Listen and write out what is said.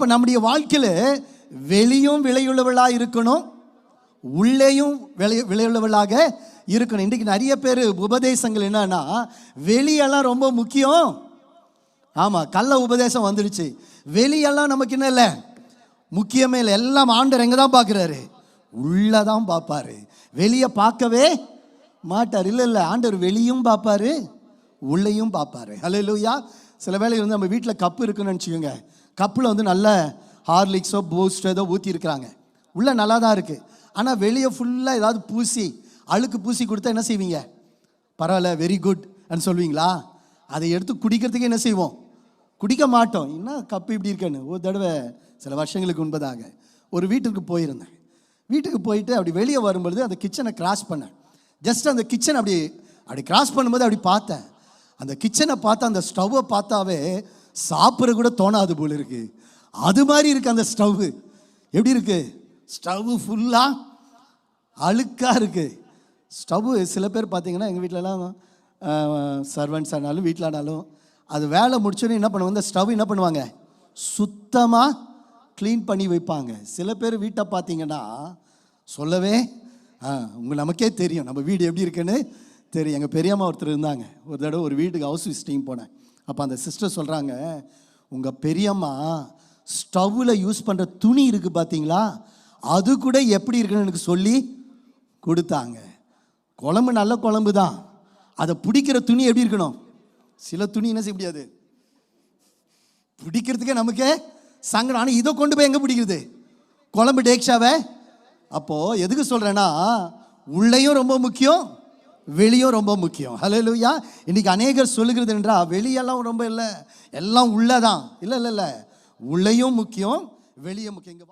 அப்போ நம்முடைய வாழ்க்கையில் வெளியும் விலையுள்ளவளாக இருக்கணும், உள்ளேயும் விலையுள்ளவளாக இருக்கணும். இன்றைக்கு நிறைய பேர் உபதேசங்கள் என்னன்னா, வெளியெல்லாம் ரொம்ப முக்கியம். ஆமாம், கள்ள உபதேசம் வந்துடுச்சு. வெளியெல்லாம் நமக்கு என்ன இல்லை, முக்கியமே இல்லை. எல்லாம் ஆண்டவர் எங்கே தான் பார்க்குறாரு? உள்ளதான் பார்ப்பாரு, வெளியே பார்க்கவே மாட்டார். இல்லை, ஆண்டவர் வெளியும் பார்ப்பாரு, உள்ளேயும் பார்ப்பாரு. ஹல்லேலூயா. சில வேளையில் வந்து நம்ம வீட்டில் கப்பு இருக்குன்னு நினச்சிக்கோங்க. கப்பில் வந்து நல்ல ஹார்லிக்ஸோ பூஸ்டோ ஏதோ ஊற்றி இருக்கிறாங்க, உள்ளே நல்லா தான் இருக்குது. ஆனால் வெளியே ஃபுல்லாக ஏதாவது பூசி அழுக்கு பூசி கொடுத்தா என்ன செய்வீங்க? பரவாயில்ல, வெரி குட் அப்படின்னு சொல்லுவீங்களா? அதை எடுத்து குடிக்கிறதுக்கு என்ன செய்வோம்? குடிக்க மாட்டோம். என்ன கப்பு இப்படி இருக்கேன்னு. ஒரு தடவை சில வருஷங்களுக்கு முன்பதாக ஒரு வீட்டுக்கு போயிருந்தேன். வீட்டுக்கு போயிட்டு அப்படி வெளியே வரும்பொழுது அந்த கிச்சனை கிராஸ் பண்ணேன். ஜஸ்ட் அந்த கிச்சன் அப்படி கிராஸ் பண்ணும்போது அப்படி பார்த்தேன். அந்த கிச்சனை பார்த்தா, அந்த ஸ்டவ்வை பார்த்தாவே சாப்பிட்ற கூட தோணாது போல இருக்கு. அது மாதிரி இருக்கு அந்த ஸ்டவ்வு. எப்படி இருக்கு? ஸ்டவ்வு ஃபுல்லாக அழுக்காக இருக்கு. ஸ்டவ்வு சில பேர் பார்த்தீங்கன்னா, எங்கள் வீட்டிலலாம் சர்வெண்ட்ஸ் ஆனாலும் வீட்டில் ஆனாலும் அது வேலை முடிச்சோன்னே என்ன பண்ணுவாங்க, இந்த ஸ்டவ் என்ன பண்ணுவாங்க, சுத்தமாக க்ளீன் பண்ணி வைப்பாங்க. சில பேர் வீட்டை பார்த்தீங்கன்னா சொல்லவே நமக்கே தெரியும் நம்ம வீடு எப்படி இருக்குன்னு தெரியும். எங்கள் பெரியம்மா ஒருத்தர் இருந்தாங்க. ஒரு தடவை ஒரு வீட்டுக்கு ஹவுஸ் விசிட்டிங் போனேன். அப்போ அந்த சிஸ்டர் சொல்கிறாங்க, உங்கள் பெரியம்மா ஸ்டவ்வில் யூஸ் பண்ணுற துணி இருக்குது பார்த்தீங்களா, அது கூட எப்படி இருக்குன்னு எனக்கு சொல்லி கொடுத்தாங்க. குழம்பு நல்ல குழம்பு தான், அதை பிடிக்கிற துணி எப்படி இருக்கணும்? சில துணி என்ன செய்ய முடியாது, பிடிக்கிறதுக்கே நமக்கே சங்கடம். ஆனால் இதை கொண்டு போய் எங்கே பிடிக்கிறது? குழம்பு டேக்ஷாவை. அப்போது எதுக்கு சொல்கிறேன்னா, உள்ளேயும் ரொம்ப முக்கியம், வெளியும் ரொம்ப முக்கியம். ஹல்லேலூயா. இன்னைக்கு அநேகர் சொல்லுகிறது என்றால், வெளியெல்லாம் ரொம்ப இல்லை, எல்லாம் உள்ளதான். இல்லை, உள்ளேயும் முக்கியம், வெளியே முக்கியம்.